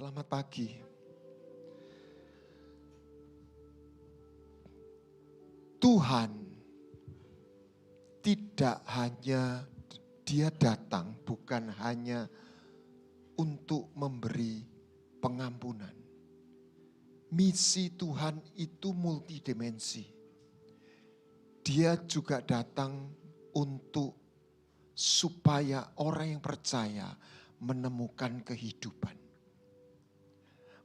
Selamat pagi. Tuhan tidak hanya Dia datang bukan hanya untuk memberi pengampunan. Misi Tuhan itu multidimensi. Dia juga datang untuk supaya orang yang percaya menemukan kehidupan.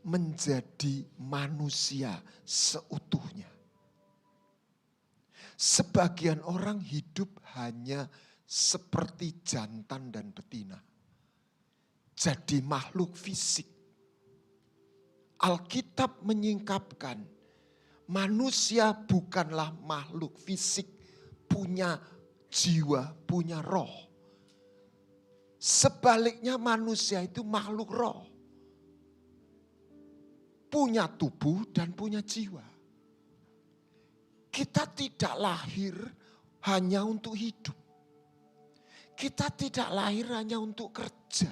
Menjadi manusia seutuhnya. Sebagian orang hidup hanya seperti jantan dan betina. Jadi makhluk fisik. Alkitab menyingkapkan manusia bukanlah makhluk fisik, punya jiwa, punya roh. Sebaliknya manusia itu makhluk roh. Punya tubuh dan punya jiwa. Kita tidak lahir hanya untuk hidup. Kita tidak lahir hanya untuk kerja.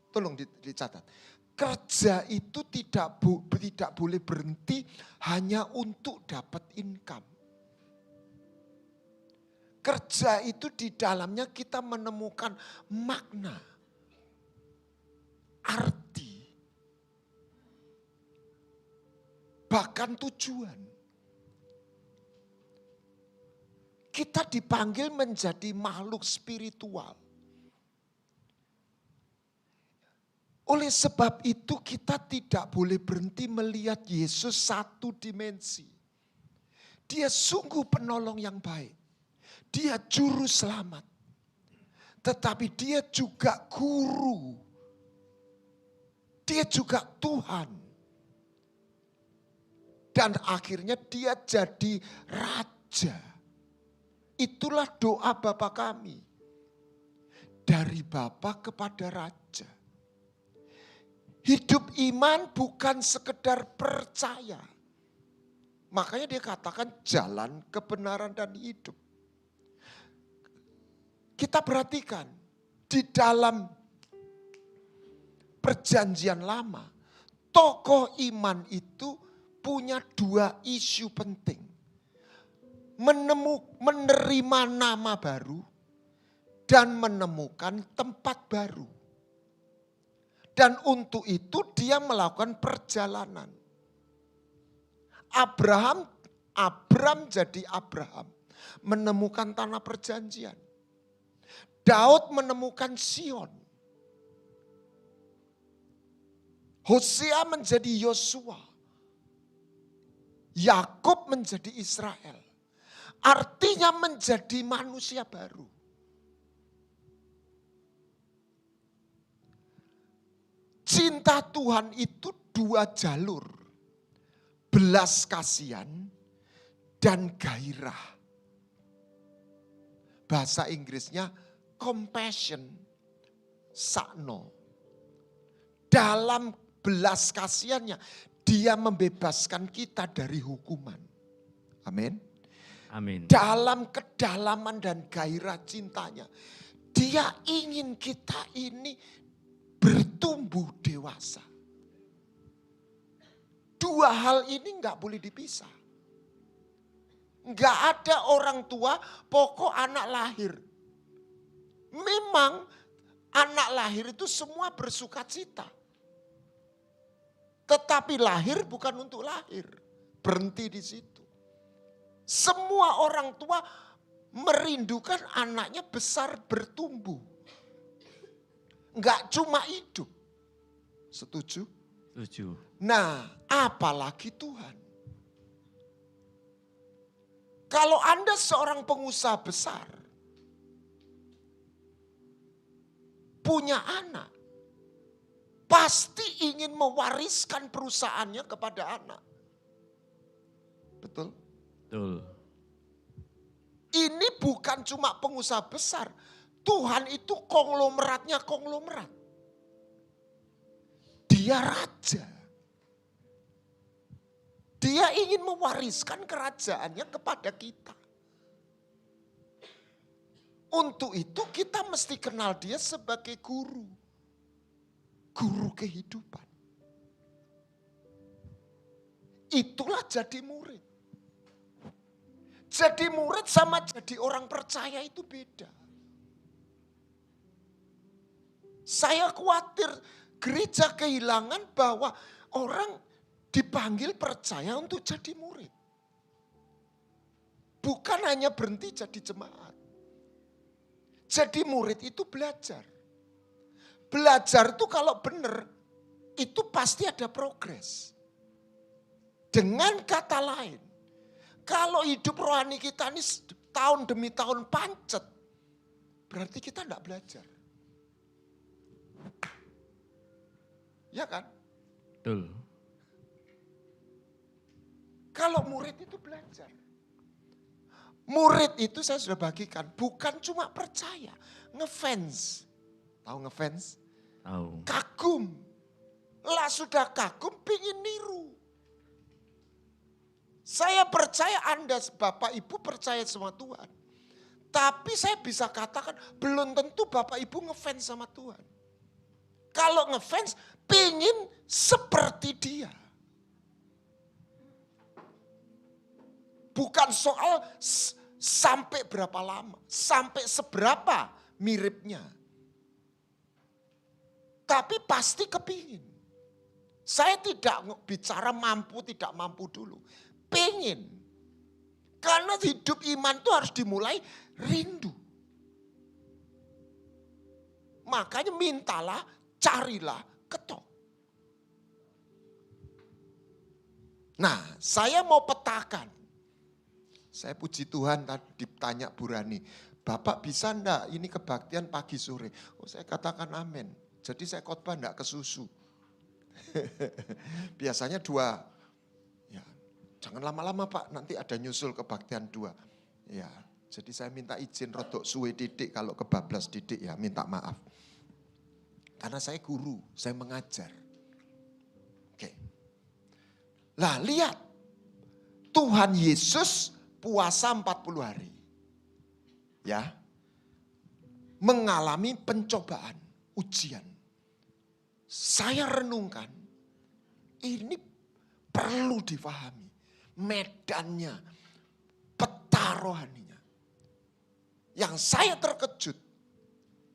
Tolong dicatat. Kerja itu tidak boleh berhenti hanya untuk dapat income. Kerja itu di dalamnya kita menemukan makna, arti, bahkan tujuan. Kita dipanggil menjadi makhluk spiritual. Oleh sebab itu kita tidak boleh berhenti melihat Yesus satu dimensi. Dia sungguh penolong yang baik. Dia juru selamat. Tetapi dia juga guru. Dia juga Tuhan. Dan akhirnya dia jadi raja. Itulah doa Bapa kami. Dari Bapa kepada Raja. Hidup iman bukan sekedar percaya. Makanya dia katakan jalan kebenaran dan hidup. Kita perhatikan di dalam perjanjian lama. Tokoh iman itu punya dua isu penting. Menerima nama baru dan menemukan tempat baru. Dan untuk itu dia melakukan perjalanan. Abram jadi Abraham. Menemukan tanah perjanjian. Daud menemukan Sion. Hosea menjadi Yosua. Yakub menjadi Israel. Artinya menjadi manusia baru. Cinta Tuhan itu dua jalur. Belas kasihan dan gairah. Bahasa Inggrisnya compassion, sakno. Dalam belas kasihannya, dia membebaskan kita dari hukuman. Amin. Amin. Dalam kedalaman dan gairah cintanya, dia ingin kita ini bertumbuh dewasa. Dua hal ini enggak boleh dipisah. Enggak ada orang tua pokok anak lahir. Memang anak lahir itu semua bersuka cita. Tetapi lahir bukan untuk lahir. Berhenti di situ. Semua orang tua merindukan anaknya besar bertumbuh. Enggak cuma hidup. Setuju? Setuju. Nah, apalagi Tuhan. Kalau Anda seorang pengusaha besar, punya anak, pasti ingin mewariskan perusahaannya kepada anak. Betul? Betul. Ini bukan cuma pengusaha besar. Tuhan itu konglomeratnya konglomerat. Dia raja. Dia ingin mewariskan kerajaannya kepada kita. Untuk itu kita mesti kenal dia sebagai guru. guru kehidupan. Itulah jadi murid. Jadi murid sama jadi orang percaya itu beda. Saya khawatir gereja kehilangan bahwa orang dipanggil percaya untuk jadi murid. Bukan hanya berhenti jadi jemaat. Jadi murid itu belajar. Belajar itu kalau benar, itu pasti ada progres. Dengan kata lain, kalau hidup rohani kita ini tahun demi tahun pancet, berarti kita tidak belajar. Ya kan? Betul. Kalau murid itu belajar. Murid itu saya sudah bagikan, bukan cuma percaya, ngefans. Tahu ngefans? Tahu. Kagum. Lah sudah kagum, pingin niru. Saya percaya Anda, Bapak Ibu percaya sama Tuhan. Tapi saya bisa katakan, belum tentu Bapak Ibu ngefans sama Tuhan. Kalau ngefans, pingin seperti dia. Bukan soal sampai berapa lama, sampai seberapa miripnya. Tapi pasti kepingin. Saya tidak bicara mampu, tidak mampu dulu. Pengen. Karena hidup iman itu harus dimulai rindu. Makanya mintalah, carilah, ketok. Nah, saya mau petakan. Saya puji Tuhan tadi ditanya Bu Rani, Bapak bisa enggak ini kebaktian pagi sore? Oh, saya katakan amin. Jadi saya khotbah enggak ke susu. Biasanya 2. Ya, jangan lama-lama Pak, nanti ada nyusul kebaktian 2. Ya, jadi saya minta izin rodok suwe didik kalau kebablas didik ya, minta maaf. Karena saya guru, saya mengajar. Oke. Lah lihat, Tuhan Yesus puasa 40 hari. Ya. Mengalami pencobaan, ujian. Saya renungkan, ini perlu difahami. Medannya, peta rohaninya. Yang saya terkejut,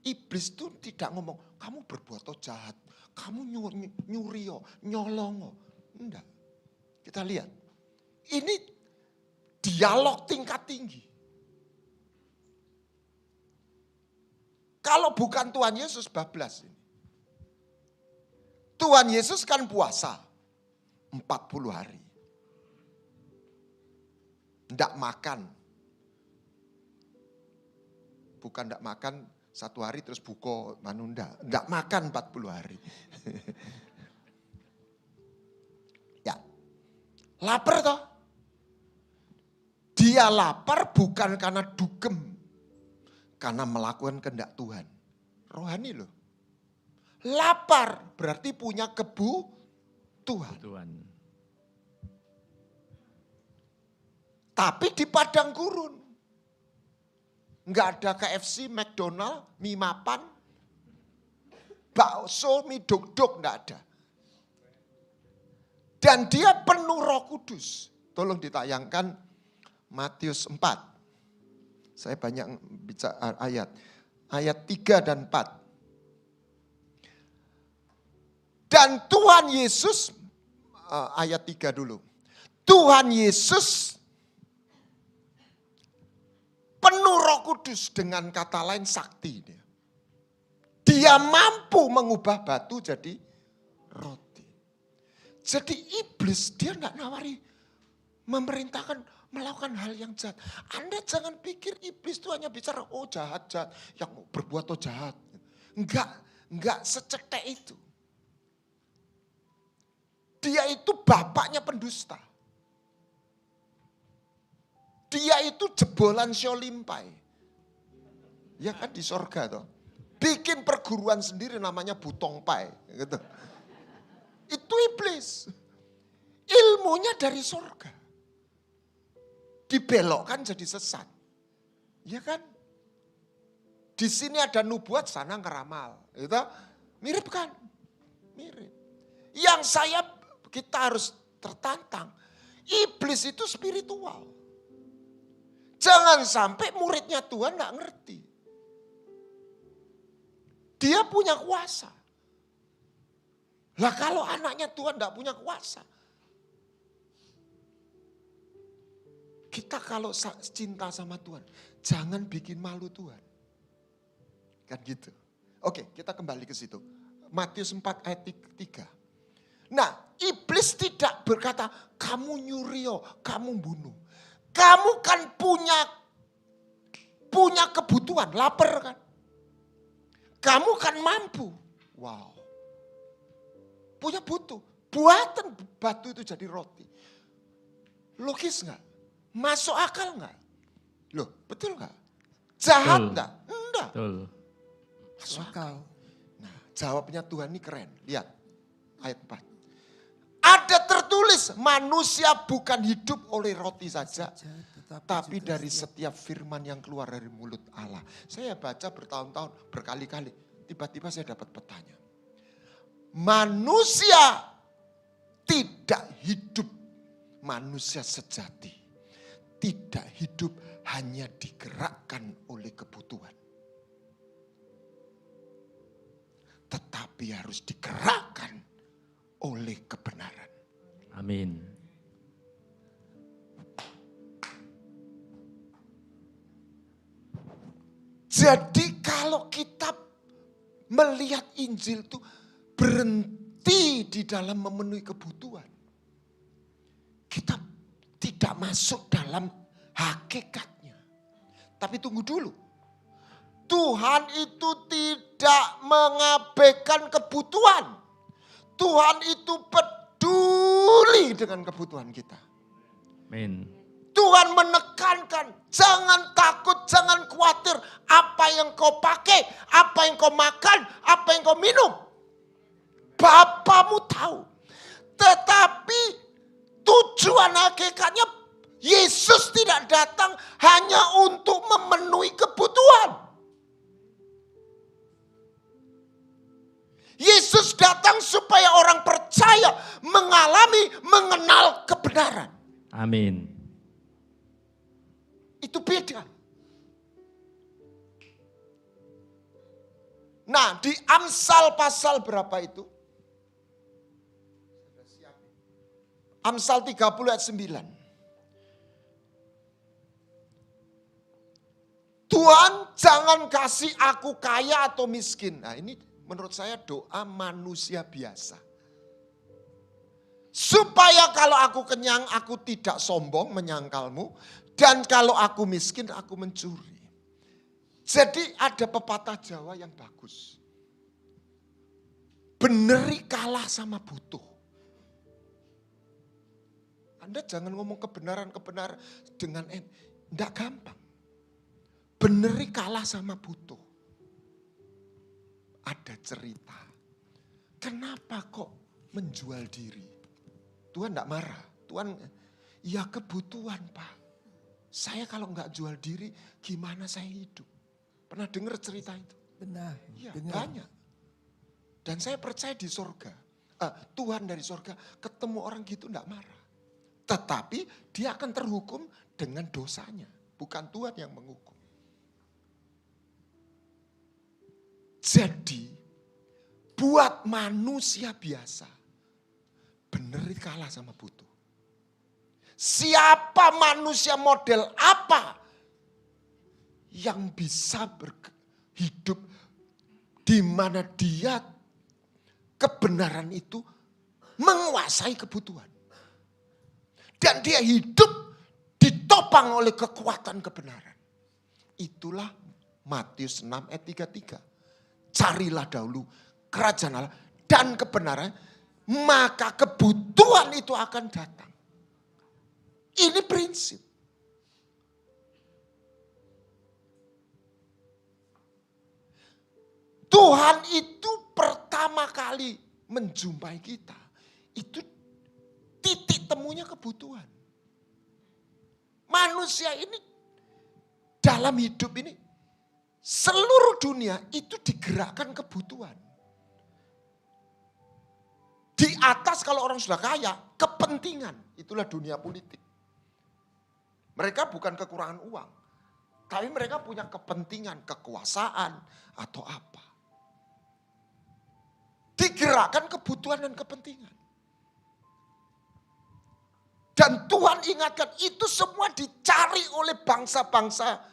iblis itu tidak ngomong, kamu berbuat jahat, kamu nyuri, nyolongo. Enggak. Kita lihat. Ini dialog tingkat tinggi. Kalau bukan Tuhan Yesus bablas ini. Tuhan Yesus kan puasa 40 hari. Enggak makan. Bukan enggak makan 1 hari terus buka manunda. Enggak makan 40 hari. Ya. Lapar toh? Dia lapar bukan karena dugem. Karena melakukan kehendak Tuhan. Rohani loh. Lapar berarti punya kebutuhan. Tapi di padang gurun. Enggak ada KFC, McDonald, mie mapan, bakso, mie dok-dok, enggak ada. Dan dia penuh Roh Kudus. Tolong ditayangkan Matius 4. Saya banyak bicara ayat. Ayat 3 dan 4. Dan Tuhan Yesus, ayat 3 dulu. Tuhan Yesus penuh Roh Kudus, dengan kata lain sakti. Dia mampu mengubah batu jadi roti. Jadi iblis dia enggak nawari, memerintahkan melakukan hal yang jahat. Anda jangan pikir iblis itu hanya bicara, oh jahat, yang berbuat jahat. Enggak secetek itu. Dia itu bapaknya pendusta. Dia itu jebolan Siolimpai. Ya kan di sorga toh. Bikin perguruan sendiri namanya Butongpai. Gitu. Itu iblis. Ilmunya dari sorga. Dibelokkan jadi sesat. Ya kan? Di sini ada nubuat, sana ngeramal. Gitu. Mirip kan? Mirip. Kita harus tertantang. Iblis itu spiritual. Jangan sampai muridnya Tuhan gak ngerti. Dia punya kuasa. Lah kalau anaknya Tuhan gak punya kuasa. Kita kalau cinta sama Tuhan, jangan bikin malu Tuhan. Kan gitu. Oke, kita kembali ke situ. Matius 4 ayat 3. Nah, iblis tidak berkata, kamu nyuri, kamu bunuh. Kamu kan punya kebutuhan, lapar kan. Kamu kan mampu. Wow. Punya butuh. Buatan batu itu jadi roti. Logis enggak? Masuk akal enggak? Loh, betul enggak? Jahat enggak? Enggak. Betul. Masuk akal. Nah, jawabnya Tuhan ini keren. Lihat ayat 4. Ada tertulis, manusia bukan hidup oleh roti saja, tapi dari setiap firman yang keluar dari mulut Allah. Saya baca bertahun-tahun, berkali-kali. Tiba-tiba saya dapat petanya. Manusia tidak hidup, manusia sejati. Tidak hidup hanya digerakkan oleh kebutuhan. Tetapi harus digerakkan oleh kebenaran. Amin. Jadi kalau kita melihat Injil itu berhenti di dalam memenuhi kebutuhan. Kita tidak masuk dalam hakikatnya. Tapi tunggu dulu. Tuhan itu tidak mengabaikan kebutuhan. Tuhan itu peduli dengan kebutuhan kita. Amin. Tuhan menekankan, jangan takut, jangan khawatir. Apa yang kau pakai, apa yang kau makan, apa yang kau minum. Bapamu tahu. Tetapi tujuan hakikatnya Yesus tidak datang hanya untuk memenuhi kebutuhan. Yesus datang supaya orang percaya, mengenal kebenaran. Amin. Itu beda. Nah, di Amsal pasal berapa itu? Amsal 30 ayat 9. Tuhan jangan kasih aku kaya atau miskin. Nah ini menurut saya doa manusia biasa. Supaya kalau aku kenyang, aku tidak sombong menyangkalmu. Dan kalau aku miskin, aku mencuri. Jadi ada pepatah Jawa yang bagus. Beneri kalah sama butuh. Anda jangan ngomong kebenaran dengan tidak gampang. Beneri kalah sama butuh. Ada cerita. Kenapa kok menjual diri? Tuhan tidak marah. Tuhan, ya kebutuhan Pak. Saya kalau nggak jual diri, gimana saya hidup? Pernah dengar cerita itu? Benar. Iya, benar. banyak. Dan saya percaya di sorga. Tuhan dari sorga ketemu orang gitu enggak marah. Tetapi dia akan terhukum dengan dosanya. Bukan Tuhan yang menghukum. Jadi buat manusia biasa, bener kalah sama butuh. Siapa manusia model apa yang bisa hidup di mana dia kebenaran itu menguasai kebutuhan. Dan dia hidup ditopang oleh kekuatan kebenaran. Itulah Matius 6 ayat 33. Carilah dahulu kerajaan Allah dan kebenaran, maka kebutuhan itu akan datang. Ini prinsip. Tuhan itu pertama kali menjumpai kita. Itu titik temunya kebutuhan. Manusia ini dalam hidup ini, seluruh dunia itu digerakkan kebutuhan. Di atas kalau orang sudah kaya, kepentingan. Itulah dunia politik. Mereka bukan kekurangan uang. Tapi mereka punya kepentingan, kekuasaan, atau apa. Digerakkan kebutuhan dan kepentingan. Dan Tuhan ingatkan, itu semua dicari oleh bangsa-bangsa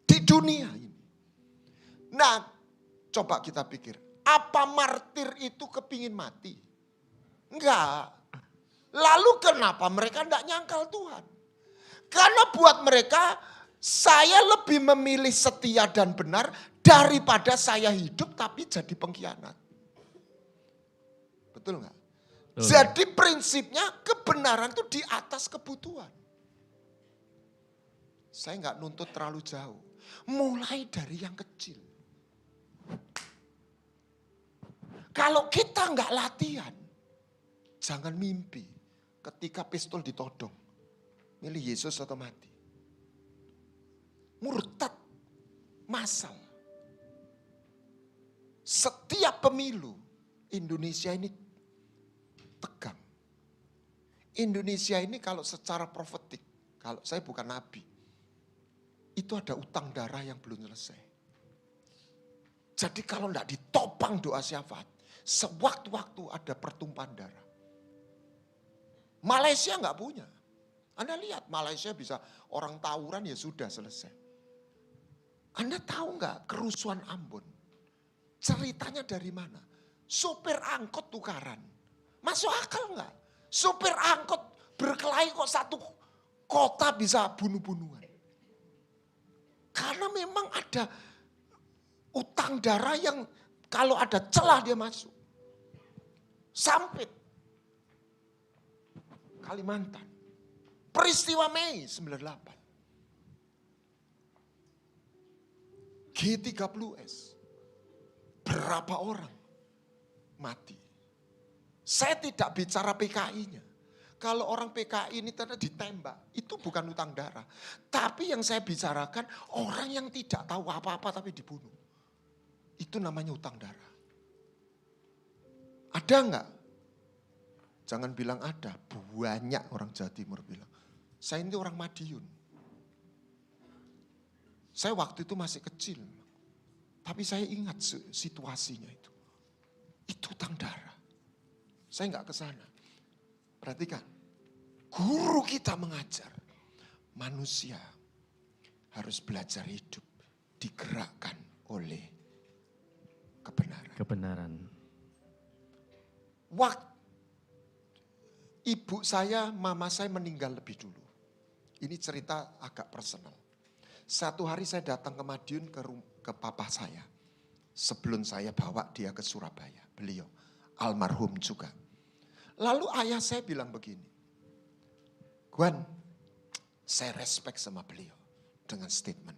di dunia ini. Nah, coba kita pikir, apa martir itu kepingin mati? Enggak. Lalu kenapa mereka enggak nyangkal Tuhan? Karena buat mereka, saya lebih memilih setia dan benar daripada saya hidup tapi jadi pengkhianat. Betul enggak? Jadi prinsipnya kebenaran itu di atas kebutuhan. Saya enggak nuntut terlalu jauh. Mulai dari yang kecil. Kalau kita enggak latihan, jangan mimpi ketika pistol ditodong. Milih Yesus atau mati. Murtad, masal. Setiap pemilu Indonesia ini tegang. Indonesia ini kalau secara profetik, kalau saya bukan nabi, itu ada utang darah yang belum selesai. Jadi kalau tidak ditopang doa syafaat, sewaktu-waktu ada pertumpahan darah. Malaysia nggak punya. Anda lihat Malaysia bisa orang tawuran ya sudah selesai. Anda tahu nggak kerusuhan Ambon? Ceritanya dari mana? Sopir angkot tukaran. Masuk akal nggak? Sopir angkot berkelahi kok satu kota bisa bunuh-bunuhan. Karena memang ada utang darah yang kalau ada celah dia masuk. Sampit. Kalimantan. Peristiwa Mei 98. G30S. Berapa orang mati? Saya tidak bicara PKI-nya. Kalau orang PKI ini ternyata ditembak, itu bukan utang darah. Tapi yang saya bicarakan orang yang tidak tahu apa-apa tapi dibunuh. Itu namanya utang darah. Ada enggak? Jangan bilang ada, banyak orang Jawa Timur bilang. Saya ini orang Madiun. Saya waktu itu masih kecil. Tapi saya ingat situasinya itu. Itu utang darah. Saya enggak ke sana. Perhatikan, guru kita mengajar. Manusia harus belajar hidup digerakkan oleh kebenaran. Kebenaran. Waktu ibu saya, mama saya meninggal lebih dulu. Ini cerita agak personal. Satu hari saya datang ke Madiun ke papa saya. Sebelum saya bawa dia ke Surabaya. Beliau almarhum juga. Lalu ayah saya bilang begini. Guan, saya respect sama beliau dengan statement.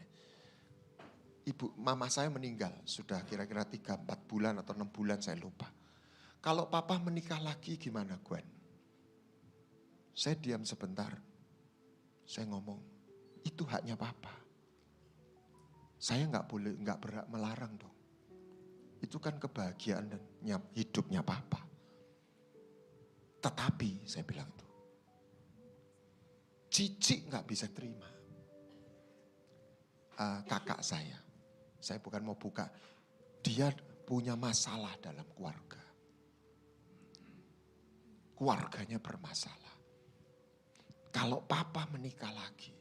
Ibu, mama saya meninggal. Sudah kira-kira 3-4 bulan atau 6 bulan saya lupa. Kalau papa menikah lagi gimana Guan? Saya diam sebentar. Saya ngomong, itu haknya papa. Saya nggak berhak melarang dong. Itu kan kebahagiaan dan hidupnya papa. Tetapi saya bilang itu, Cici nggak bisa terima. Kakak saya bukan mau buka, dia punya masalah dalam keluarga. Keluarganya bermasalah. Kalau papa menikah lagi,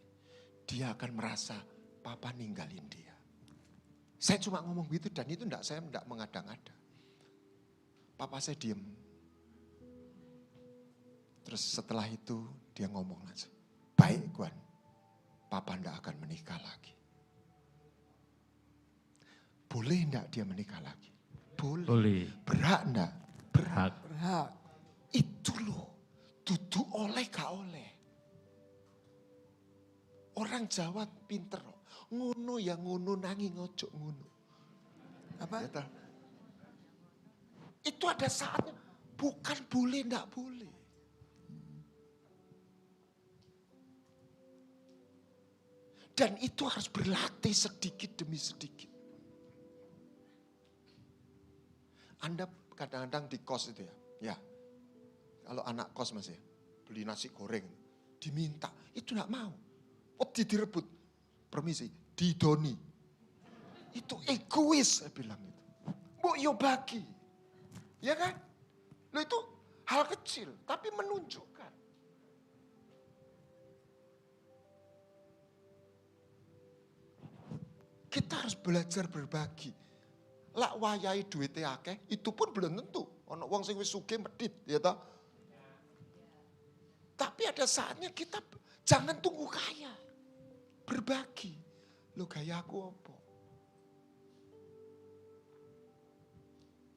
dia akan merasa papa ninggalin dia. Saya cuma ngomong gitu dan itu saya enggak mengada-ngada. Papa saya diem. Terus setelah itu dia ngomong langsung, baik Guan, papa enggak akan menikah lagi. Boleh enggak dia menikah lagi? Boleh. Berhak enggak? Berhak. Itu loh, duduk oleh gak oleh. Orang Jawa pinter loh. Ngono ya ngono nanging ojo ngono. Apa? Ya, itu ada saatnya. Bukan boleh, enggak boleh. Dan itu harus berlatih sedikit demi sedikit. Anda kadang-kadang di kos itu ya. Kalau anak kos Mas ya, beli nasi goreng, diminta, itu enggak mau. Direbut, permisi, didoni. Itu egois, saya bilang itu. Mbok yo bagi. Ya kan? Loh itu hal kecil, tapi menunjukkan. Kita harus belajar berbagi. Lak wayahe duwite akeh, itu pun belum tentu. Ono wong sing wis sugih medhit, ya toh. Tapi ada saatnya kita jangan tunggu kaya. Berbagi. Lo gaya aku apa?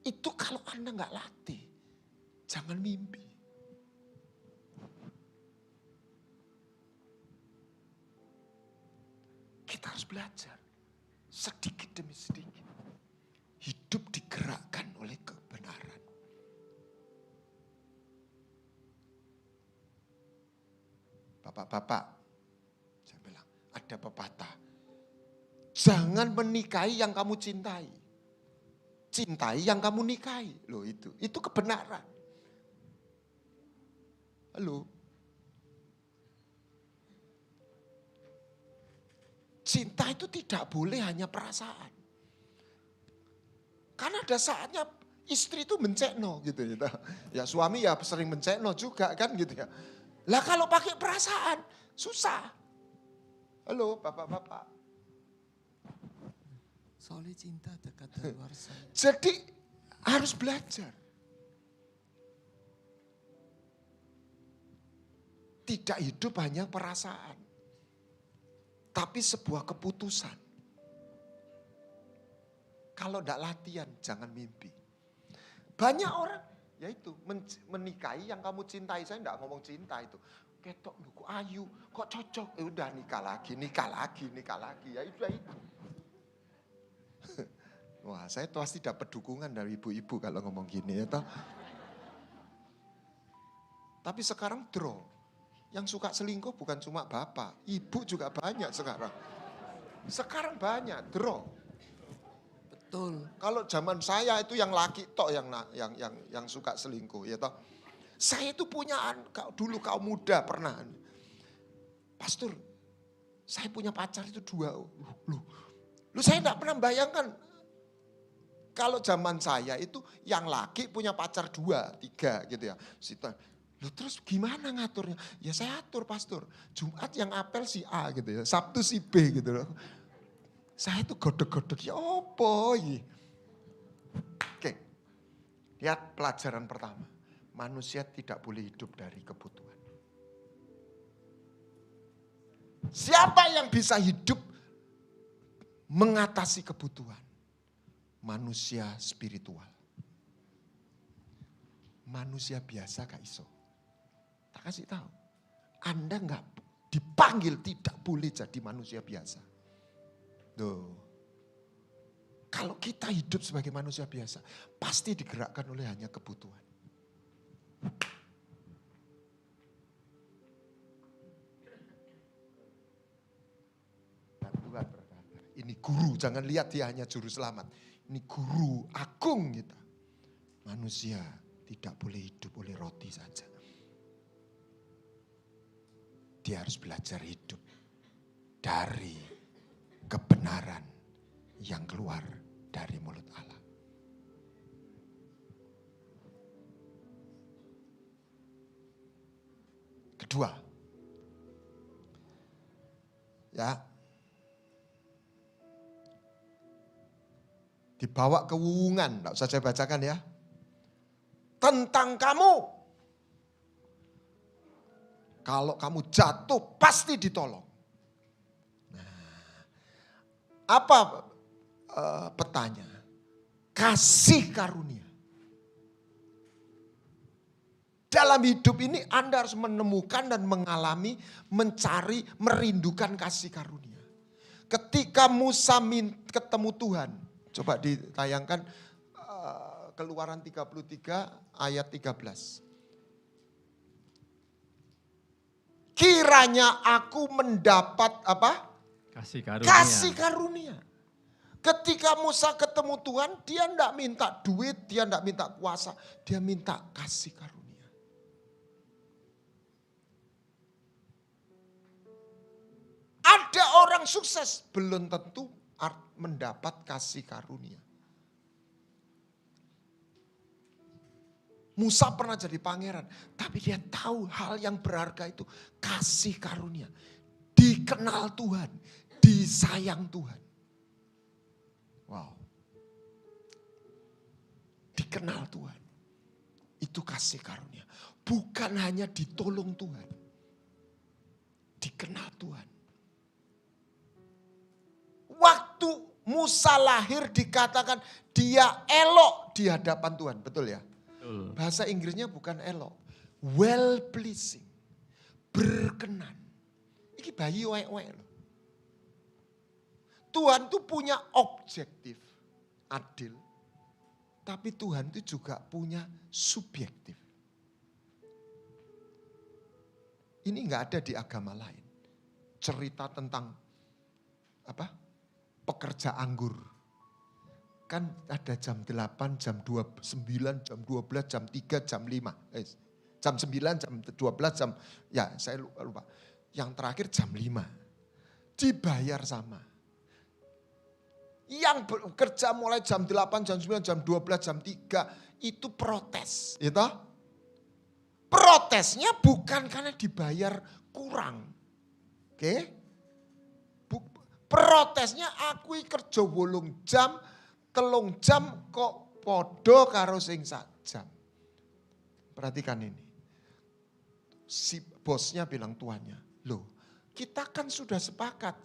Itu kalau Anda nggak latih, jangan mimpi. Kita harus belajar. Sedikit demi sedikit. Hidup digerakkan oleh kebenaran. Bapak-bapak, saya bilang, ada pepatah. Jangan menikahi yang kamu cintai. Cintai yang kamu nikahi. Loh itu kebenaran. Halo. Cinta itu tidak boleh hanya perasaan. Karena ada saatnya istri itu mencekno gitu ya. Ya suami ya sering mencekno juga kan gitu ya. Lah kalau pakai perasaan susah. Halo bapak-bapak. Soalnya cinta dekat dari luar sana. Jadi harus belajar. Tidak hidup hanya perasaan. Tapi sebuah keputusan. Kalau tidak latihan, jangan mimpi. Banyak orang, yaitu menikahi yang kamu cintai. Saya tidak ngomong cinta itu. Ketok, kok ayu, kok cocok. Udah nikah lagi. Ya itu. Wah, saya pasti dapat dukungan dari ibu-ibu kalau ngomong gini ya toh. Tapi sekarang draw. Yang suka selingkuh bukan cuma bapak, ibu juga banyak sekarang. Sekarang banyak draw. Betul. Kalau zaman saya itu yang laki tok yang suka selingkuh ya toh. Saya itu punya dulu kaum muda pernah. Pastor, saya punya pacar itu 2. Lu saya enggak pernah bayangkan. Kalau zaman saya itu yang laki punya pacar 2, 3 gitu ya. Loh terus gimana ngaturnya? Ya saya atur pastor. Jumat yang apel si A gitu ya. Sabtu si B gitu loh. Saya itu godok-godok ya apa ini? Oke. Lihat pelajaran pertama. Manusia tidak boleh hidup dari kebutuhan. Siapa yang bisa hidup mengatasi kebutuhan? Manusia spiritual. Manusia biasa gak iso. Tak kasih tahu. Anda nggak dipanggil tidak boleh jadi manusia biasa. Tuh. Kalau kita hidup sebagai manusia biasa, pasti digerakkan oleh hanya kebutuhan. Dan Tuhan berkata, ini guru, jangan lihat dia hanya juru selamat. Ini guru agung kita. Manusia tidak boleh hidup oleh roti saja. Dia harus belajar hidup dari kebenaran yang keluar dari mulut Allah. Kedua, ya, dibawa ke wuwungan, tidak usah saya bacakan ya. Tentang kamu. Kalau kamu jatuh pasti ditolong. Nah, apa petanya? Kasih karunia. Dalam hidup ini Anda harus menemukan dan mengalami, mencari, merindukan kasih karunia. Ketika Musa ketemu Tuhan, coba ditayangkan Keluaran 33 ayat 13. Kiranya aku mendapat apa? Kasih karunia. Kasih karunia. Ketika Musa ketemu Tuhan, dia tidak minta duit, dia tidak minta kuasa, dia minta kasih karunia. Ada orang sukses belum tentu mendapat kasih karunia. Musa pernah jadi pangeran, tapi dia tahu hal yang berharga itu kasih karunia. Dikenal Tuhan, disayang Tuhan. Wow. Dikenal Tuhan. Itu kasih karunia. Bukan hanya ditolong Tuhan. Dikenal Tuhan. Waktu Musa lahir dikatakan dia elok di hadapan Tuhan. Betul ya? Betul. Bahasa Inggrisnya bukan elok. Well pleasing. Berkenan. Ini bayi wek-wek loh. Tuhan tuh punya objektif. Adil. Tapi Tuhan itu juga punya subjektif. Ini enggak ada di agama lain. Cerita tentang pekerja anggur. Kan ada jam 8, jam 9, jam 12, jam 3, jam 5. Jam 9, jam 12, jam saya lupa. Yang terakhir jam 5. Dibayar sama. Yang bekerja mulai jam 8, jam 9, jam 12, jam 3 itu protes, gitu. Protesnya bukan karena dibayar kurang. Oke? Protesnya aku kerja 8 jam, 3 jam kok podo karo sing sak jam. Perhatikan ini. Si bosnya bilang tuannya, loh kita kan sudah sepakat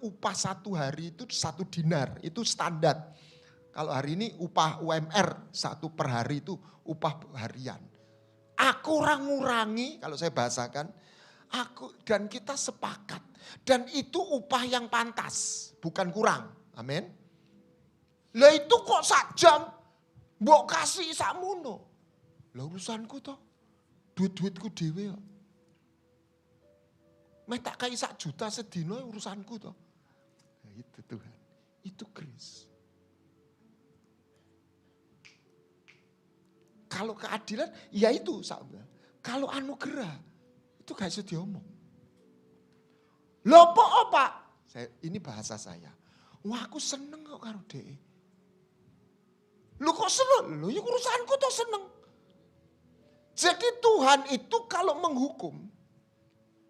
upah 1 hari itu 1 dinar, itu standar. Kalau hari ini upah UMR 1 per hari itu upah harian. Aku ngurangi, kalau saya bahasakan, dan kita sepakat. Dan itu upah yang pantas, bukan kurang. Amin. Lah itu kok sak jam, mbok kasih sakmono. Lah urusanku toh, duit-duitku dhewe kok. Meh tak kai 1 juta sedina urusanku toh. Nah, itu Tuhan, itu grace. Kalau keadilan, ya itu. Kalau anugerah, itu gak bisa diomong. Loh apa? Ini bahasa saya. Wah aku seneng kok karo dhek. Lu kok seneng? Lu ya urusanku tuh seneng. Jadi Tuhan itu kalau menghukum,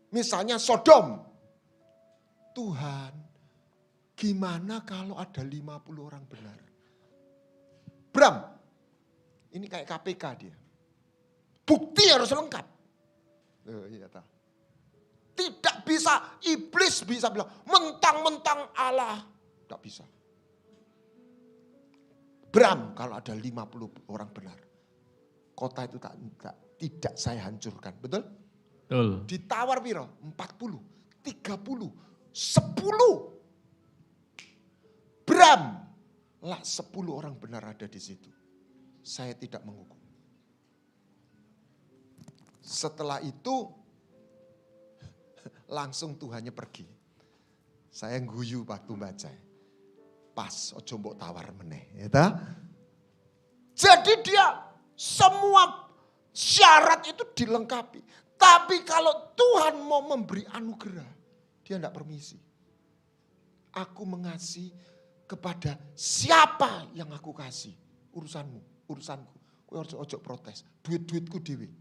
misalnya Sodom. Tuhan, gimana kalau ada 50 orang benar? Bram, ini kayak KPK dia. Bukti harus lengkap. Iya tahu. Tidak bisa, iblis bisa bilang, mentang-mentang Allah. Tidak bisa. Bram, kalau ada 50 orang benar. Kota itu tidak saya hancurkan, betul? Betul. Ditawar piro? 40, 30, 10. Bram, lah 10 orang benar ada di situ. Saya tidak menghukum. Setelah itu langsung Tuhannya pergi. Saya guyu waktu baca. Pas, ojo mbok tawar meneh. Ya. Jadi dia semua syarat itu dilengkapi. Tapi kalau Tuhan mau memberi anugerah, dia tidak permisi. Aku mengasihi kepada siapa yang aku kasih. Urusanmu, urusanku. Kowe ojo protes. Duit-duitku dewe.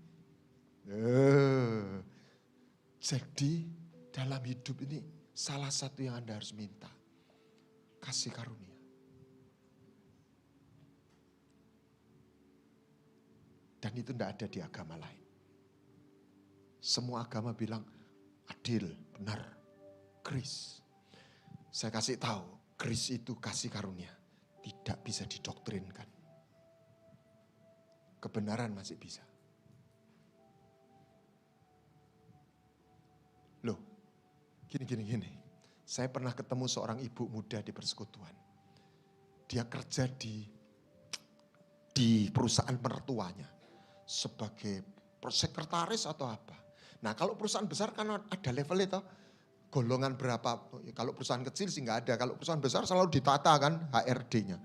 Jadi dalam hidup ini salah satu yang Anda harus minta. Kasih karunia. Dan itu tidak ada di agama lain. Semua agama bilang adil, benar, grace. Saya kasih tahu, grace itu kasih karunia. Tidak bisa didoktrinkan. Kebenaran masih bisa. Loh, gini. Saya pernah ketemu seorang ibu muda di persekutuan. Dia kerja di perusahaan mertuanya. Sebagai sekretaris atau apa. Nah kalau perusahaan besar kan ada level itu. Golongan berapa. Kalau perusahaan kecil sih nggak ada. Kalau perusahaan besar selalu ditata kan HRD-nya.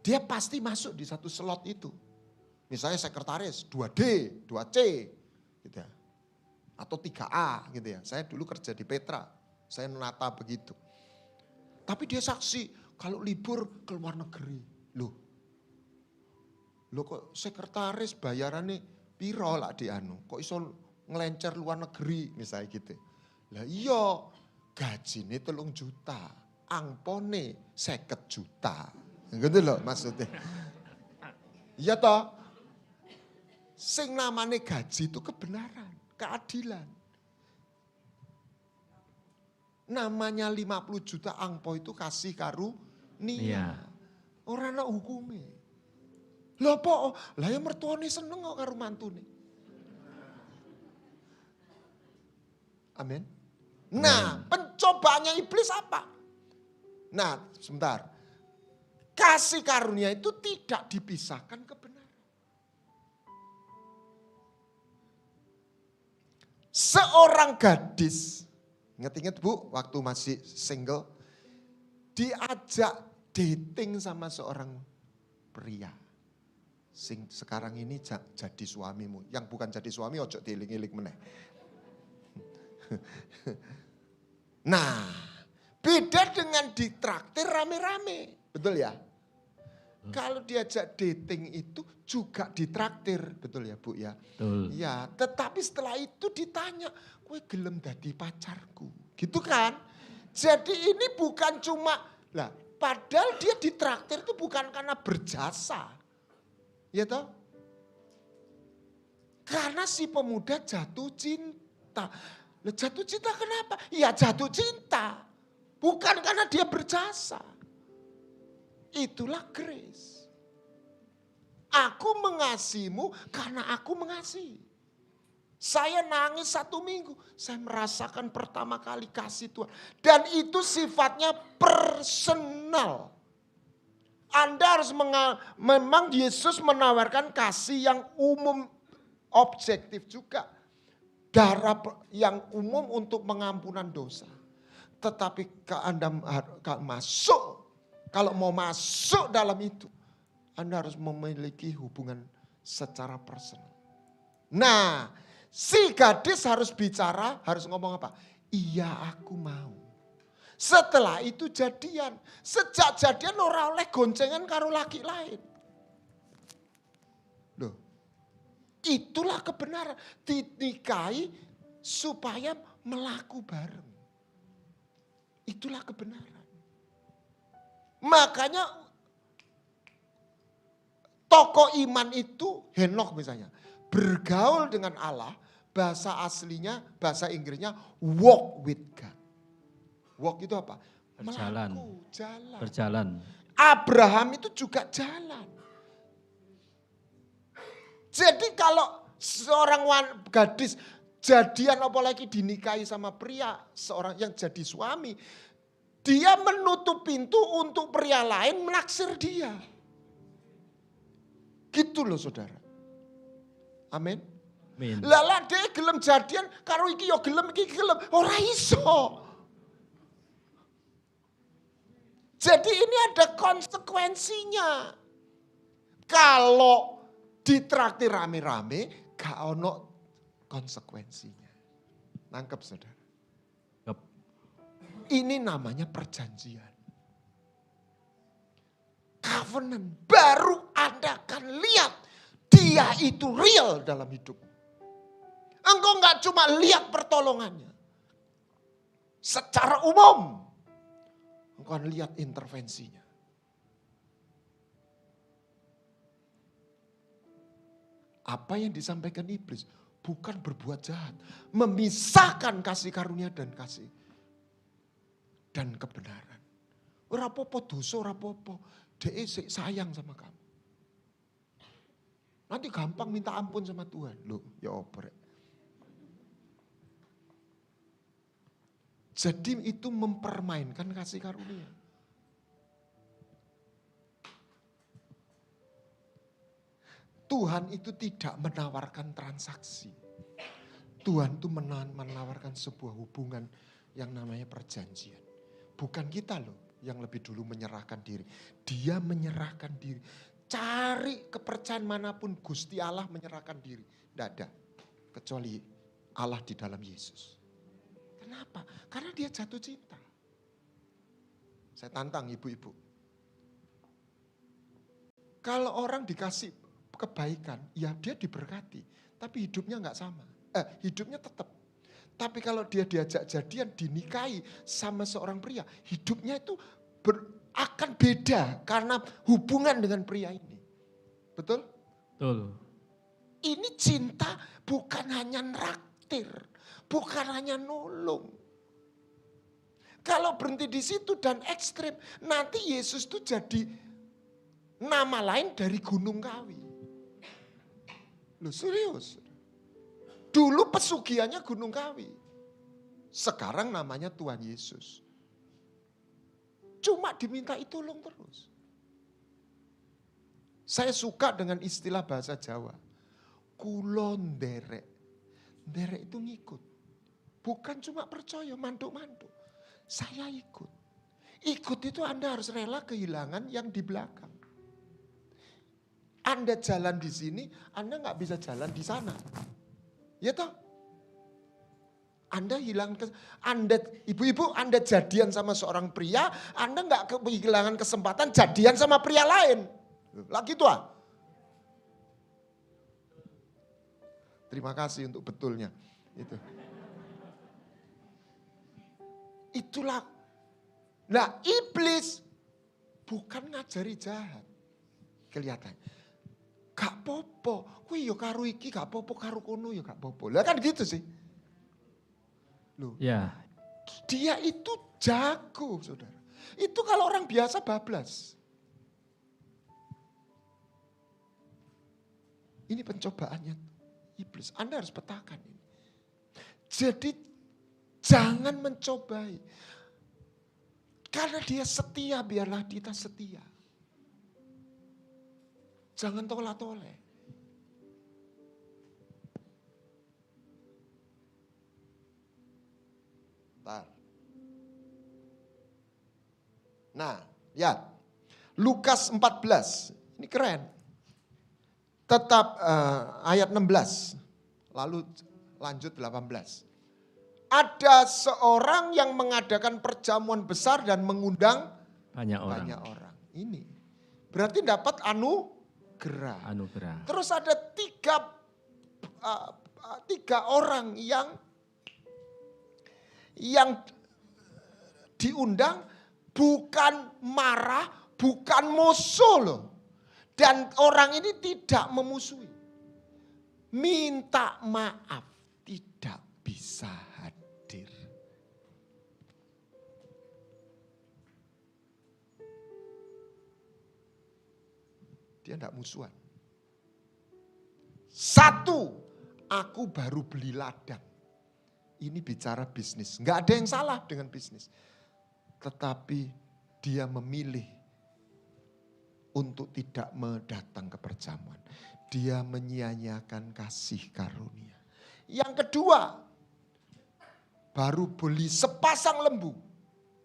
Dia pasti masuk di satu slot itu. Misalnya sekretaris 2D, 2C. Gitu ya. Atau 3A gitu ya. Saya dulu kerja di Petra. Saya nata begitu. Tapi dia saksi kalau libur ke luar negeri. Loh kok sekretaris bayarannya piro lah di anu. Kok iso ngelencer luar negeri misalnya gitu. Lah iya gaji ini 3 juta. Angpone 50 juta. Gitu loh maksudnya. Iya toh. Sing namanya gaji itu kebenaran, keadilan. Namanya 50 juta angpo itu kasih karunia. Ora ana hukume. Lha apa? Lah ya mertuane seneng kok karo mantune. Amin. Nah, pencobaannya iblis apa? Nah, sebentar. Kasih karunia itu tidak dipisahkan kebenaran. Seorang gadis, ingat-ingat Bu, waktu masih single, diajak dating sama seorang pria. Sing sekarang ini jadi suamimu. Yang bukan jadi suami, ojo dieling-eling meneh. Nah, beda dengan ditraktir rame-rame. Betul ya? Kalau diajak dating itu juga ditraktir, betul ya Bu ya? Betul. Ya, tetapi setelah itu ditanya, kowe gelem dadi pacarku. Gitu kan? Jadi ini bukan cuma, lah padahal dia ditraktir itu bukan karena berjasa. Ya toh? Karena si pemuda jatuh cinta. Lah jatuh cinta kenapa? Ya jatuh cinta. Bukan karena dia berjasa. Itulah grace. Aku mengasihimu karena aku mengasihi. Saya nangis 1 minggu. Saya merasakan pertama kali kasih Tuhan. Dan itu sifatnya personal. Anda harus memang Yesus menawarkan kasih yang umum, objektif juga. Darah yang umum untuk pengampunan dosa. Tetapi Anda masuk, kalau mau masuk dalam itu, Anda harus memiliki hubungan secara personal. Nah, si gadis harus bicara, harus ngomong apa? Iya aku mau. Setelah itu jadian. Sejak jadian ora oleh goncengan karo laki lain. Loh, itulah kebenaran. Dinikahi supaya melaku bareng. Itulah kebenaran. Makanya tokoh iman itu Henokh misalnya. Bergaul dengan Allah, bahasa aslinya, bahasa Inggrisnya walk with God. Walk itu apa? Berjalan. Melaku, jalan. Berjalan. Abraham itu juga jalan. Jadi kalau seorang gadis jadian apalagi dinikahi sama pria, seorang yang jadi suami, dia menutup pintu untuk pria lain menaksir dia. Gitu loh saudara. Amin. Lala dia gelem jadian karo iki yo gelem iki gelem. Ora iso. Jadi ini ada konsekuensinya. Kalau ditraktir rame-rame, gak ono konsekuensinya. Nangkep saudara? Yep. Ini namanya perjanjian. Covenant. Baru Anda akan lihat dia itu real dalam hidup. Engkau gak cuma lihat pertolongannya. Secara umum. Engkau akan lihat intervensinya. Apa yang disampaikan iblis bukan berbuat jahat. Memisahkan kasih karunia dan kasih. Dan kebenaran. Ora apa-apa dosa, ora apa-apa. Dia sayang sama kamu. Nanti gampang minta ampun sama Tuhan. Loh, ya oprek. Jadi itu mempermainkan kasih karunia. Tuhan itu tidak menawarkan transaksi. Tuhan itu menawarkan sebuah hubungan yang namanya perjanjian. Bukan kita loh yang lebih dulu menyerahkan diri. Dia menyerahkan diri. Cari kepercayaan manapun Gusti Allah menyerahkan diri. Tidak ada. Kecuali Allah di dalam Yesus. Kan Kenapa? Karena dia jatuh cinta. Saya tantang ibu-ibu. Kalau orang dikasih kebaikan, ya dia diberkati. Tapi hidupnya nggak sama. Hidupnya tetap. Tapi kalau dia diajak jadian, dinikahi sama seorang pria, hidupnya itu akan beda karena hubungan dengan pria ini. Betul? Betul. Ini cinta bukan hanya nraktir, bukan hanya nolong. Kalau berhenti di situ dan ekstrim, nanti Yesus itu jadi nama lain dari Gunung Kawi. Loh serius. Dulu pesugihannya Gunung Kawi. Sekarang namanya Tuhan Yesus. Cuma diminta tolong terus. Saya suka dengan istilah bahasa Jawa. Kulon derek. Derek itu ngikut. Bukan cuma percaya, mantuk-mantuk. Saya ikut. Ikut itu Anda harus rela kehilangan yang di belakang. Anda jalan di sini, Anda nggak bisa jalan di sana. Ya toh? Anda hilang, ibu-ibu Anda jadian sama seorang pria, Anda nggak kehilangan kesempatan jadian sama pria lain. Lagi itu ah. Terima kasih untuk betulnya. Itulah. Nah iblis bukan ngajari jahat. Kelihatan. Gak popo. Kuwi yo karo iki gak popo, karo kono yo gak popo. Lah kan gitu sih. Loh. Ya. Dia itu jago, saudara. Itu kalau orang biasa bablas. Ini pencobaannya iblis. Anda harus petakan ini. Jadi jangan mencobai. Karena dia setia, biarlah kita setia. Jangan tolak-tolak. Nah, ya. Lukas 14. Ini keren. Tetap ayat 16. Lalu lanjut 18. Ada seorang yang mengadakan perjamuan besar dan mengundang Banyak orang. Ini berarti dapat anugerah. Terus ada tiga orang yang diundang, bukan marah, bukan musuh loh. Dan orang ini tidak memusuhi. Minta maaf, tidak bisa hadir. Dia tidak musuhan. Satu, aku baru beli ladang. Ini bicara bisnis. Enggak ada yang salah dengan bisnis. Tetapi dia memilih untuk tidak mendatang ke perjamuan. Dia menyia-nyiakan kasih karunia. Yang kedua, baru beli sepasang lembu.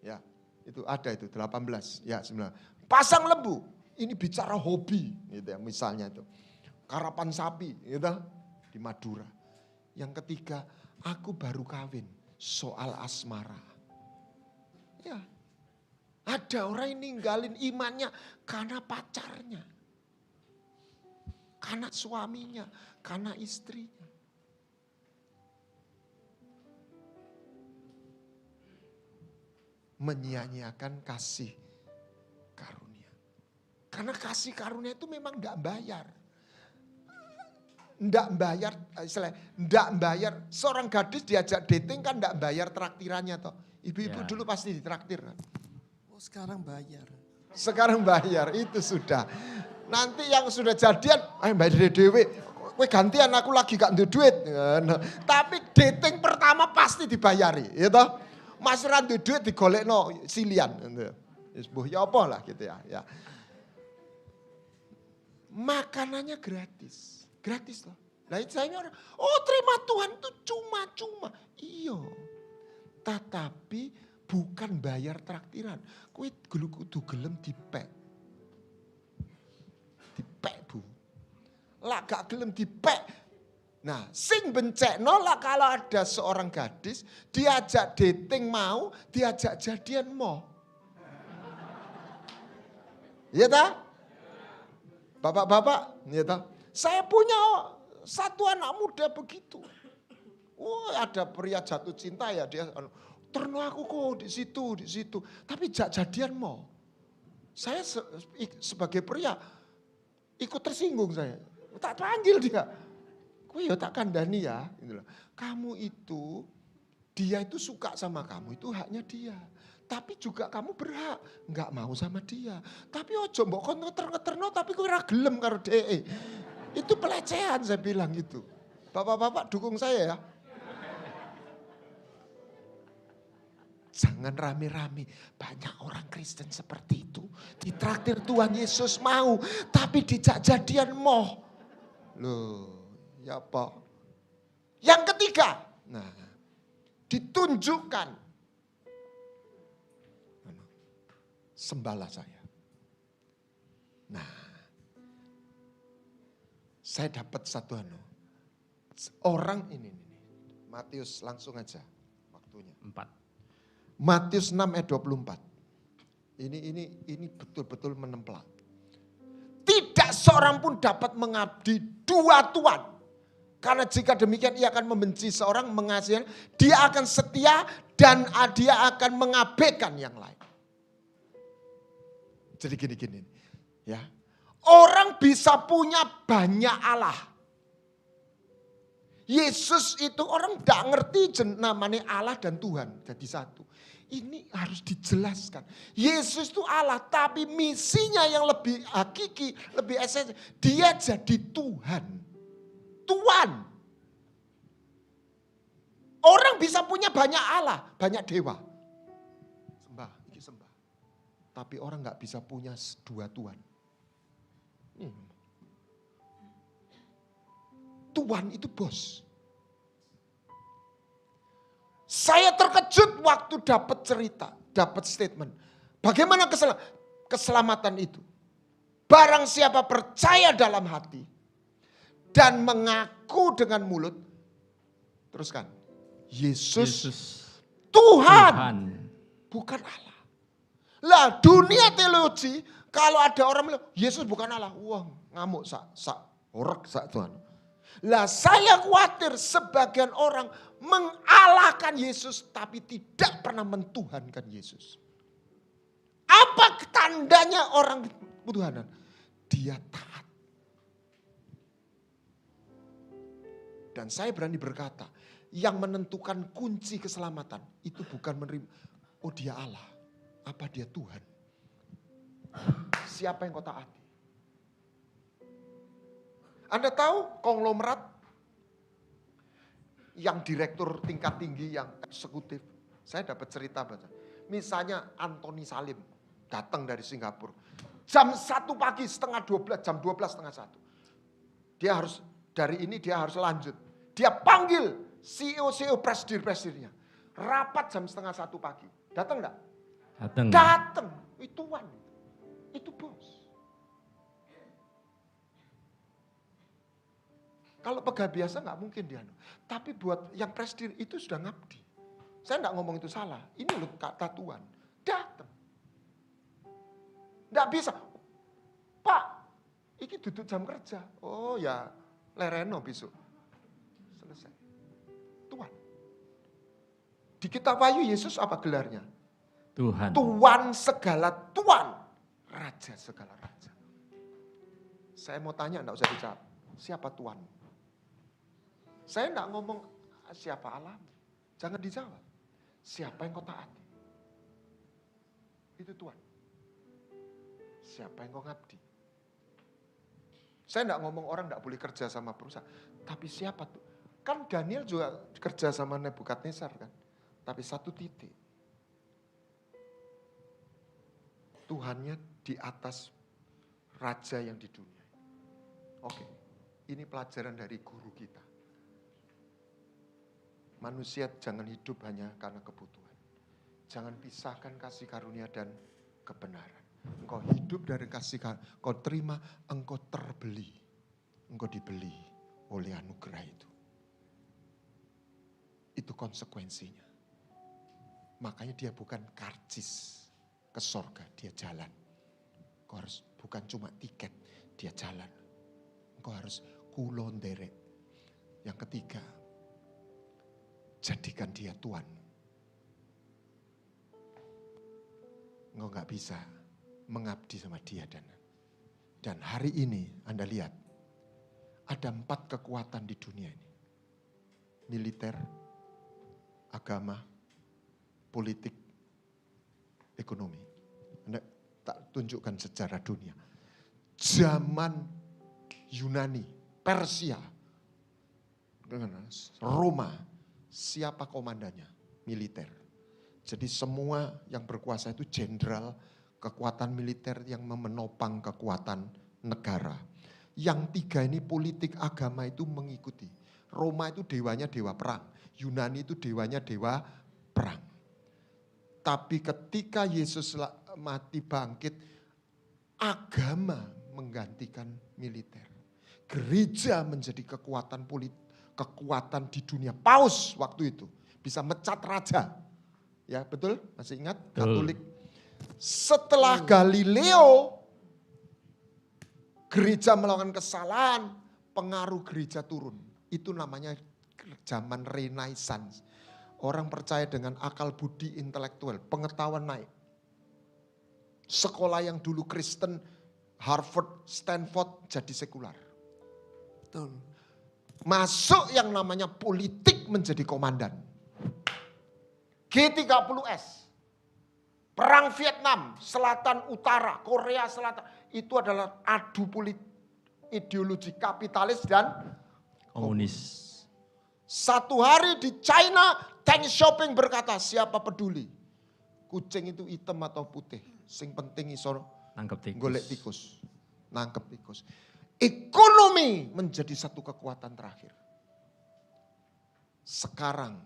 Ya, itu ada itu 18, ya 9. Pasang lembu. Ini bicara hobi gitu ya, misalnya itu. Karapan sapi gitu di Madura. Yang ketiga, aku baru kawin, soal asmara. Ya. Ada orang yang ninggalin imannya karena pacarnya. Karena suaminya, karena istrinya. Menyia-nyiakan kasih karunia. Karena kasih karunia itu memang enggak bayar. Enggak bayar. Seorang gadis diajak dating kan enggak bayar traktirannya toh. Ibu-ibu dulu pasti ditraktir kan. Sekarang bayar. Sekarang bayar, itu sudah. Nanti yang sudah jadian, bayar dewe. Kowe gantian aku lagi gak ada duit. Tapi dating pertama pasti dibayari, ya toh. Mas ra duwe duit digolekno silian. Ya apa lah gitu ya. Makanannya gratis. Gratis loh. Nah itu saya orang, terima Tuhan itu cuma-cuma. Iya. Tetapi bukan bayar traktiran. Kowe kudu gelem dipek. Dipek Bu. Lah gak gelem dipek. Nah, sing bencekno lah kalau ada seorang gadis diajak dating mau, diajak jadian mau. Iya tak? Bapak-bapak, iya tak? Saya punya satu anak muda begitu. Oh, ada pria jatuh cinta ya dia. Terno aku kok di situ. Tapi jadian mau. Saya sebagai pria ikut tersinggung saya. Tak panggil dia. Kowe ya tak kandani ya. Kamu itu, dia itu suka sama kamu itu haknya dia. Tapi juga kamu berhak nggak mau sama dia. Tapi ojo mbok kon ngeter-ngeterno tapi kowe ora gelem karo dhek. Itu pelecehan saya bilang itu. Bapak-bapak dukung saya ya. Jangan rame-rame. Banyak orang Kristen seperti itu. Ditraktir Tuhan Yesus mau. Tapi dijak jadian moh. Loh, ya apa? Yang ketiga. Nah, ditunjukkan. Sembahlah saya. Nah, saya dapat satu orang ini. Matius langsung aja waktunya. 4. Matius 6 ayat 24. Ini betul-betul menemplak. Tidak seorang pun dapat mengabdi dua tuan. Karena jika demikian ia akan membenci seorang, mengasihi, dia akan setia dan dia akan mengabaikan yang lain. Jadi gini, ya. Orang bisa punya banyak Allah. Yesus itu orang tidak ngerti namanya Allah dan Tuhan jadi satu. Ini harus dijelaskan. Yesus itu Allah tapi misinya yang lebih hakiki, lebih esensial. Dia jadi Tuhan. Tuhan. Orang bisa punya banyak Allah, banyak dewa. Sembah. Tapi orang nggak bisa punya dua Tuhan. Tuhan itu bos. Saya terkejut waktu dapat cerita, dapat statement. Bagaimana keselamatan itu? Barang siapa percaya dalam hati dan mengaku dengan mulut, teruskan. Yesus Tuhan, bukan Allah. Lah dunia teologi, kalau ada orang bilang Yesus bukan Allah, wah ngamuk sak Tuhan. Lah saya khawatir sebagian orang mengalahkan Yesus tapi tidak pernah mentuhankan Yesus. Apa tandanya orang Tuhanan? Dia taat. Dan saya berani berkata, yang menentukan kunci keselamatan itu bukan menerima, oh dia Allah, apa dia Tuhan. Siapa yang kau taati? Anda tahu konglomerat yang direktur tingkat tinggi, yang eksekutif. Saya dapat cerita baca. Misalnya Anthony Salim datang dari Singapura. Jam 1 pagi setengah 12, jam 12 setengah 1. Dia harus, dari ini dia harus lanjut. Dia panggil CEO presidirnya. Rapat jam setengah 1 pagi. Datang enggak? Datang. Itu Tuhan. Itu bos. Kalau pegawai biasa nggak mungkin dia. Tapi buat yang presidir itu sudah ngabdi. Saya nggak ngomong itu salah. Ini loh kata Tuhan. Datang. Nggak bisa. Pak, ini duduk jam kerja. Oh ya, lereno besok. Selesai. Tuhan. Di kitab Wahyu Yesus apa gelarnya? Tuhan. Tuhan segala Tuhan. Raja segala raja. Saya mau tanya, enggak usah dijawab. Siapa Tuhan? Saya enggak ngomong siapa Allah. Jangan dijawab. Siapa yang kau taati? Itu Tuhan. Siapa yang kau ngabdi? Saya enggak ngomong orang enggak boleh kerja sama perusahaan. Tapi siapa tuh? Kan Daniel juga kerja sama Nebukadnezar kan. Tapi satu titik. Tuhannya di atas raja yang di dunia. Oke, ini pelajaran dari guru kita. Manusia jangan hidup hanya karena kebutuhan. Jangan pisahkan kasih karunia dan kebenaran. Engkau hidup dari kasih karunia, engkau terima, engkau terbeli. Engkau dibeli oleh anugerah itu. Itu konsekuensinya. Makanya dia bukan karcis ke sorga, dia jalan. Kau harus bukan cuma tiket, dia jalan. Kau harus kulon derek. Yang ketiga, jadikan dia Tuhan. Engkau gak bisa mengabdi sama dia. Dan hari ini Anda lihat, ada 4 kekuatan di dunia ini. Militer, agama, politik, ekonomi. Anda tak tunjukkan sejarah dunia. Zaman Yunani, Persia, Roma, siapa komandannya? Militer. Jadi semua yang berkuasa itu jenderal, kekuatan militer yang menopang kekuatan negara. Yang 3 ini politik agama itu mengikuti. Roma itu dewanya dewa perang. Yunani itu dewanya dewa perang. Tapi ketika Yesus mati bangkit, agama menggantikan militer. Gereja menjadi kekuatan kekuatan di dunia. Paus waktu itu bisa mecat raja. Ya betul, masih ingat? Katolik. Setelah Galileo, gereja melakukan kesalahan, pengaruh gereja turun. Itu namanya zaman Renaissance. Orang percaya dengan akal budi intelektual, pengetahuan naik. Sekolah yang dulu Kristen, Harvard, Stanford jadi sekular. Betul. Masuk yang namanya politik menjadi komandan. G30S, Perang Vietnam, Selatan Utara, Korea Selatan. Itu adalah adu ideologi kapitalis dan Komunis. Satu hari di China, Deng Xiaoping berkata, siapa peduli? Kucing itu hitam atau putih. Sing penting iso Nangkep tikus. golek tikus. Nangkep tikus. Ekonomi menjadi satu kekuatan terakhir. Sekarang,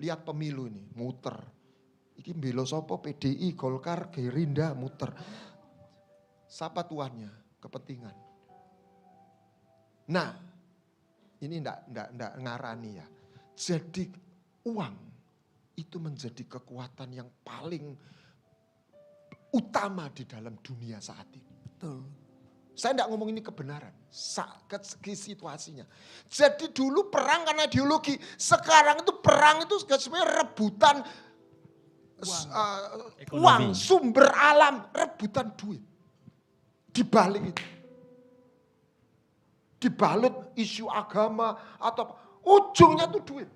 lihat pemilu ini, muter. Iki belo sopo, PDI, Golkar, Gerindra, muter. Siapa tuannya? Kepentingan. Nah, ini enggak ngarani ya. Jadi uang itu menjadi kekuatan yang paling utama di dalam dunia saat ini. Betul. Saya enggak ngomong ini kebenaran, segi situasinya. Jadi dulu perang karena ideologi, sekarang itu perang itu sebenarnya rebutan uang, sumber alam, rebutan duit. Dibalik itu. Dibalut isu agama atau ujungnya tuh duit.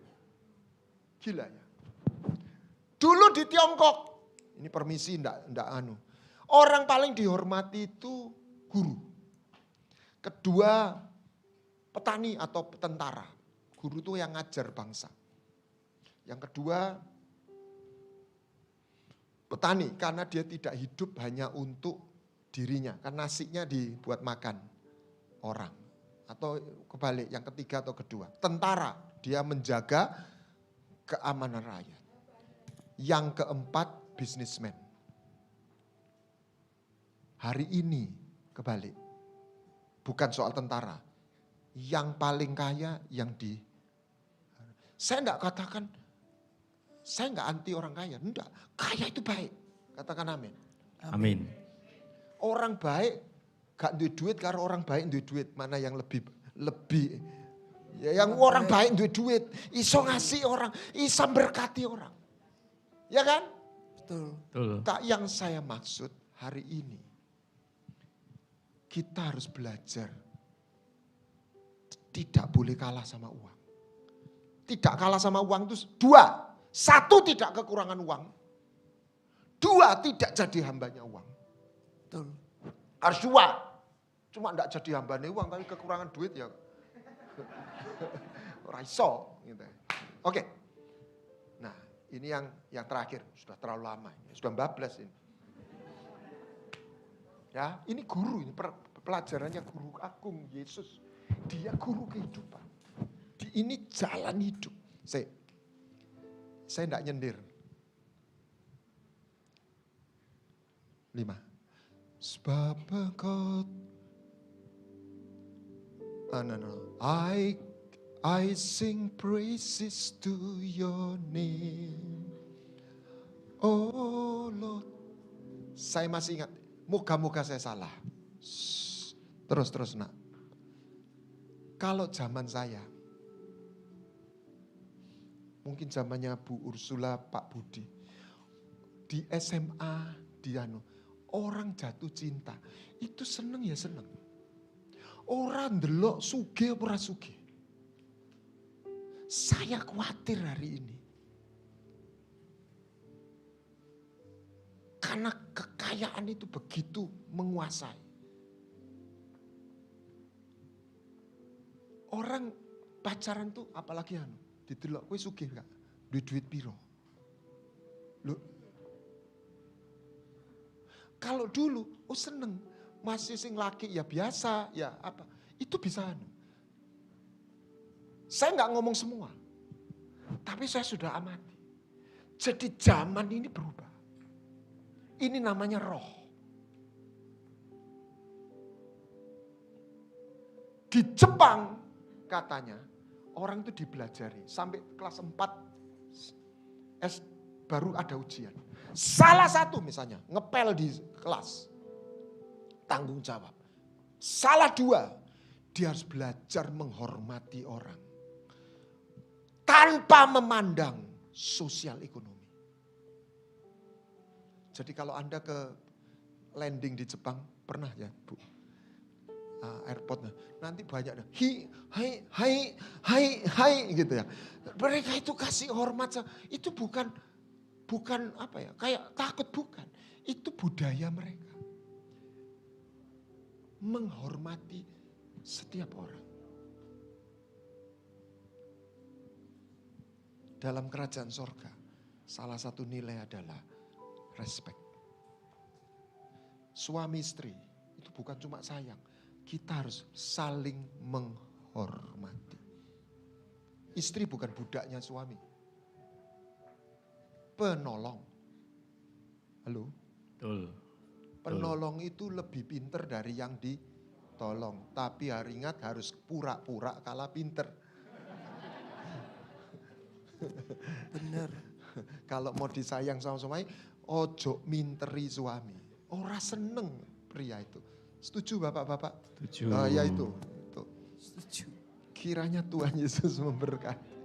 Gila ya. Dulu di Tiongkok, ini permisi enggak anu. Orang paling dihormati itu guru. Kedua, petani atau tentara. Guru itu yang ngajar bangsa. Yang kedua, petani karena dia tidak hidup hanya untuk dirinya. Karena nasinya dibuat makan orang. Atau kebalik, yang ketiga atau kedua. Tentara, dia menjaga keamanan rakyat. Yang keempat, bisnismen. Hari ini kebalik. Bukan soal tentara. Yang paling kaya yang saya enggak katakan, saya enggak anti orang kaya. Enggak, kaya itu baik. Katakan amin. Amin. Orang baik gak duit duit karena orang baik duit duit. Mana yang lebih ya, yang orang baik duit iso ngasih orang, iso berkati orang. Ya kan? Betul. Tak yang saya maksud hari ini. Kita harus belajar. Tidak boleh kalah sama uang. Tidak kalah sama uang itu 2. 1, tidak kekurangan uang. 2, tidak jadi hambanya uang. Betul. Harus 2. Cuma tidak jadi hambanya uang, tapi kekurangan duit ya. Ora iso. Gitu. Oke. Nah, ini yang terakhir. Sudah terlalu lama. Sudah 14 ini. Ya, ini guru, ini pelajarannya guru agung Yesus. Dia guru kehidupan. Ini jalan hidup. Saya enggak nyindir. 5. Sebab engkau I sing praises to your name. Oh Lord. Saya masih ingat, moga-moga saya salah. Terus nak. Kalau zaman saya, mungkin zamannya Bu Ursula, Pak Budi, di SMA, orang jatuh cinta, itu seneng ya seneng. Orang ndelok sugih apa ora sugih. Saya khawatir hari ini. Karena kekayaan itu begitu menguasai. Orang pacaran tuh apalagi didelok kowe sugih gak? Duit piro? Loh. Kalau dulu seneng, masih sing laki ya biasa, ya apa? Itu bisa Saya nggak ngomong semua. Tapi saya sudah amati. Jadi zaman ini berubah. Ini namanya roh. Di Jepang katanya orang itu dipelajari sampai kelas 4 baru ada ujian. Salah satu misalnya ngepel di kelas, tanggung jawab. Salah 2, dia harus belajar menghormati orang tanpa memandang sosial ekonomi. Jadi kalau Anda ke landing di Jepang, pernah ya Bu? Airportnya, nanti banyak hai gitu ya. Mereka itu kasih hormat, itu bukan apa ya, kayak takut bukan. Itu budaya mereka. Menghormati setiap orang. Dalam kerajaan sorga, salah satu nilai adalah respect. Suami istri itu bukan cuma sayang, kita harus saling menghormati. Istri bukan budaknya suami. Penolong. Halo? Betul. Penolong itu lebih pinter dari yang ditolong. Tapi ingat harus pura-pura kalah pinter. Benar. Kalau mau disayang sama suami, ojo minteri suami. Ora seneng pria itu. Setuju bapak-bapak? Setuju. Ya itu. Setuju. Kiranya Tuhan Yesus memberkati.